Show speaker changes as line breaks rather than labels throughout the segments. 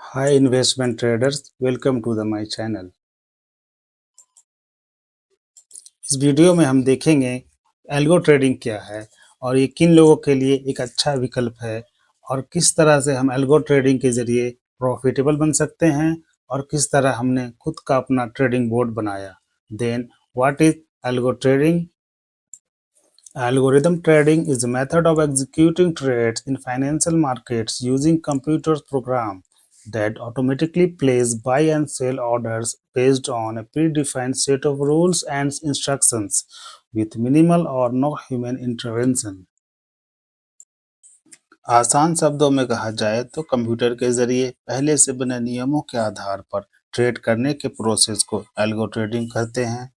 Hi investment traders, welcome to my channel। इस video में हम देखेंगे एल्गो ट्रेडिंग क्या है और ये किन लोगों के लिए एक अच्छा विकल्प है और किस तरह से हम एल्गो ट्रेडिंग के जरिए प्रॉफिटेबल बन सकते हैं और किस तरह हमने खुद का अपना ट्रेडिंग बोर्ड बनाया। Then what is algo trading? Algorithm trading is a method of executing trades in financial markets using computer program that automatically place buy and sell orders based on a predefined set of rules and instructions with minimal or no human intervention। आसान शब्दों में कहा जाए तो computer के जरिए पहले से बने नियमों के आधार पर ट्रेड करने के प्रोसेस को एल्गो ट्रेडिंग कहते हैं।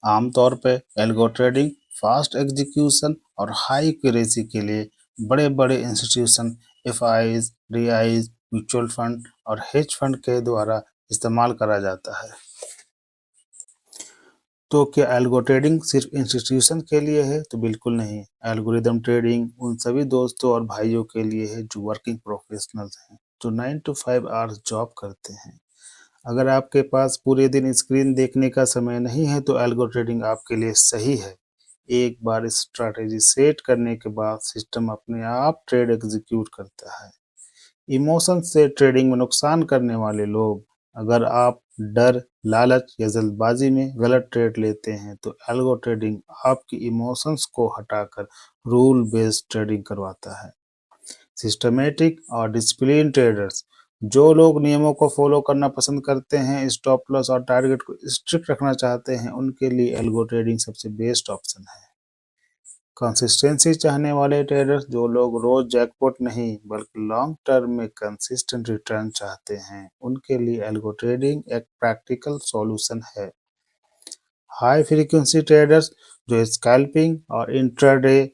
आमतौर पे एल्गो ट्रेडिंग फास्ट एग्जीक्यूशन और हाई एक्यूरेसी के लिए बड़े-बड़े institution, FIIs, DIs, mutual fund और हेज फंड के द्वारा इस्तेमाल करा जाता है। तो क्या एल्गो ट्रेडिंग सिर्फ इंस्टीट्यूशन के लिए है? तो बिल्कुल नहीं। एल्गोरिदम ट्रेडिंग उन सभी दोस्तों और भाइयों के लिए है जो वर्किंग प्रोफेशनल्स हैं, जो 9 to 5 आवर्स जॉब करते हैं। अगर आपके पास पूरे दिन स्क्रीन देखने का समय नहीं है तो एल्गो ट्रेडिंग आपके लिए सही है। एक बार स्ट्रैटेजी सेट करने के बाद सिस्टम अपने आप ट्रेड एग्जीक्यूट करता है। इमोशन से ट्रेडिंग में नुकसान करने वाले लोग, अगर आप डर, लालच या जल्दबाजी में गलत ट्रेड लेते हैं तो एल्गो ट्रेडिंग आपकी इमोशंस को हटाकर रूल बेस्ड ट्रेडिंग करवाता है। सिस्टमेटिक और डिसिप्लिन ट्रेडर्स, जो लोग नियमों को फॉलो करना पसंद करते हैं, स्टॉप लॉस और टारगेट को स्ट्रिक्ट रखना चाहते हैं, उनके लिए एल्गो ट्रेडिंग सबसे बेस्ट ऑप्शन है। कंसिस्टेंसी चाहने वाले ट्रेडर्स, जो लोग रोज जैकपॉट नहीं बल्कि लॉन्ग टर्म में कंसिस्टेंट रिटर्न चाहते हैं, उनके लिए एल्गो ट्रेडिंग एक प्रैक्टिकल सॉल्यूशन है। हाई फ्रीक्वेंसी ट्रेडर्स, जो स्कैल्पिंग और इंट्राडे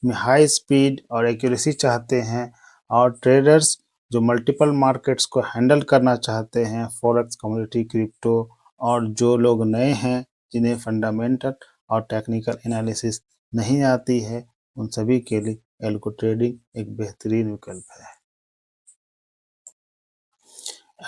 में हाई स्पीड और एक्यूरेसी चाहते हैं, और ट्रेडर्स जो मल्टीपल मार्केट्स को हैंडल करना चाहते हैं, फॉरेक्स, कमोडिटी, क्रिप्टो, और जो लोग नए हैं जिन्हें फंडामेंटल और टेक्निकल एनालिसिस नहीं आती है, उन सभी के लिए एल्गो ट्रेडिंग एक बेहतरीन विकल्प है।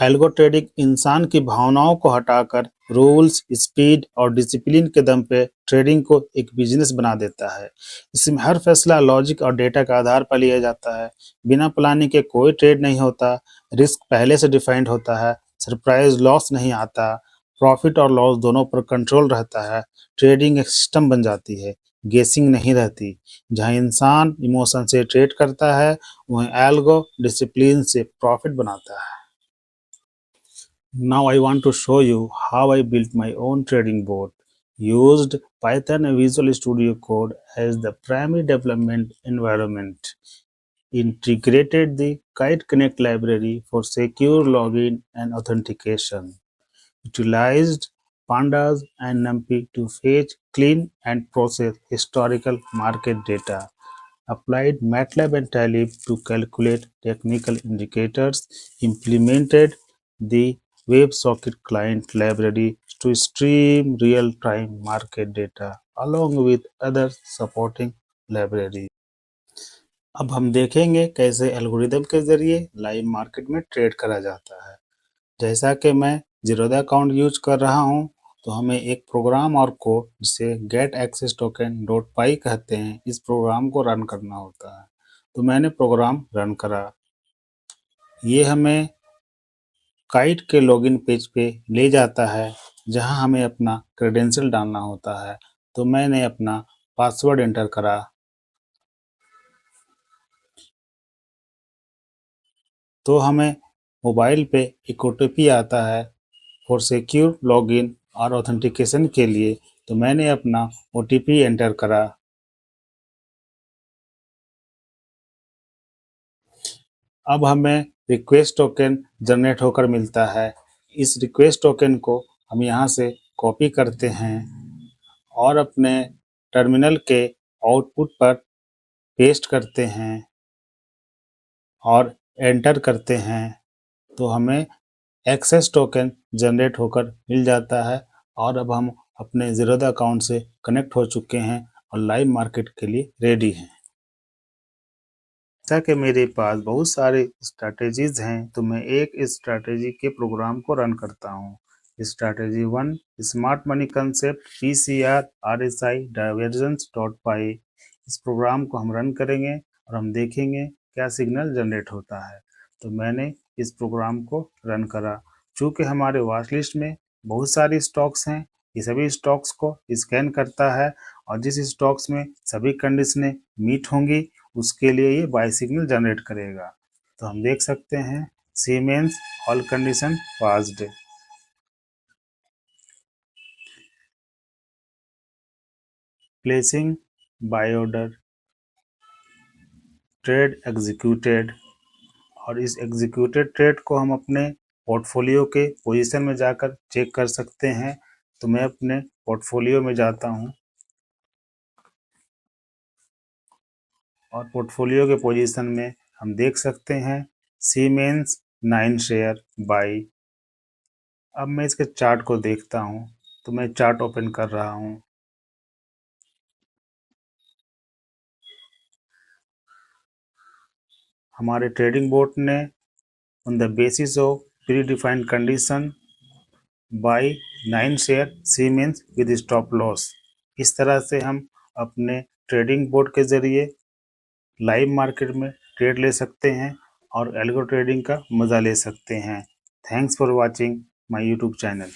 एल्गो ट्रेडिंग इंसान की भावनाओं को हटाकर रूल्स, स्पीड और डिसिप्लिन के दम पे ट्रेडिंग को एक बिजनेस बना देता है। इसमें हर फैसला लॉजिक और डेटा के आधार पर लिया जाता है। बिना प्लानिंग के कोई ट्रेड नहीं होता, रिस्क पहले से डिफाइंड होता है, सरप्राइज लॉस नहीं आता, प्रॉफिट और लॉस दोनों पर कंट्रोल रहता है। ट्रेडिंग एक सिस्टम बन जाती है, गेसिंग नहीं रहती। जहाँ इंसान इमोशन से ट्रेड करता है, वहीं एल्गो डिसिप्लिन से प्रॉफिट बनाता है। Now I want to show you how I built my own trading board. Used Python and Visual Studio Code as the primary development environment. Integrated the Kite Connect library for secure login and authentication. Utilized Pandas and NumPy to fetch, clean, and process historical market data. Applied MATLAB and Talib to calculate technical indicators. Implemented the WebSocket client library to stream real-time market data along with other supporting libraries। अब हम देखेंगे कैसे algorithm के जरिए live market में trade करा जाता है। जैसा कि मैं जीरोधा अकाउंट यूज कर रहा हूं, तो हमें एक प्रोग्राम और कोड, जिसे गेट एक्सेस टोकन डॉट पाई कहते हैं, इस प्रोग्राम को रन करना होता है। तो मैंने प्रोग्राम रन करा। ये हमें काइट के लॉगिन पेज पे ले जाता है, जहां हमें अपना क्रेडेंशियल डालना होता है। तो मैंने अपना पासवर्ड एंटर करा। तो हमें मोबाइल पे एक ओटीपी आता है फॉर सिक्योर लॉगिन और ऑथेंटिकेशन के लिए। तो मैंने अपना ओटीपी एंटर करा। अब हमें रिक्वेस्ट टोकन जनरेट होकर मिलता है। इस रिक्वेस्ट टोकन को हम यहाँ से कॉपी करते हैं और अपने टर्मिनल के आउटपुट पर पेस्ट करते हैं और एंटर करते हैं। तो हमें एक्सेस टोकन जनरेट होकर मिल जाता है और अब हम अपने जीरोधा अकाउंट से कनेक्ट हो चुके हैं और लाइव मार्केट के लिए रेडी हैं। जैसा कि मेरे पास बहुत सारे स्ट्रैटेजीज हैं, तो मैं एक स्ट्रैटेजी के प्रोग्राम को रन करता हूँ। Strategy 1, smart money concept PCR RSI divergence dot py. इस प्रोग्राम को हम रन करेंगे और हम देखेंगे क्या सिग्नल जनरेट होता है। तो मैंने इस प्रोग्राम को रन करा। चूँकि हमारे वॉच लिस्ट में बहुत सारी स्टॉक्स हैं, ये सभी स्टॉक्स को स्कैन करता है और जिस स्टॉक्स में सभी कंडीशनें मीट होंगी उसके लिए ये बाय सिग्नल जनरेट करेगा। तो हम देख सकते हैं Siemens all condition passed, placing buy order, trade executed. और इस एग्जीक्यूटेड ट्रेड को हम अपने पोर्टफोलियो के पोजीशन में जाकर चेक कर सकते हैं। तो मैं अपने पोर्टफोलियो में जाता हूं और पोर्टफोलियो के पोजीशन में हम देख सकते हैं सीमेंस 9 शेयर बाई। अब मैं इसके चार्ट को देखता हूं, तो मैं चार्ट ओपन कर रहा हूं। हमारे ट्रेडिंग बोर्ड ने on the basis of pre defined condition by 9 share siemens with stop loss. इस तरह से हम अपने ट्रेडिंग बोर्ड के जरिए लाइव मार्केट में ट्रेड ले सकते हैं और एल्गो ट्रेडिंग का मज़ा ले सकते हैं। Thanks for watching my YouTube channel.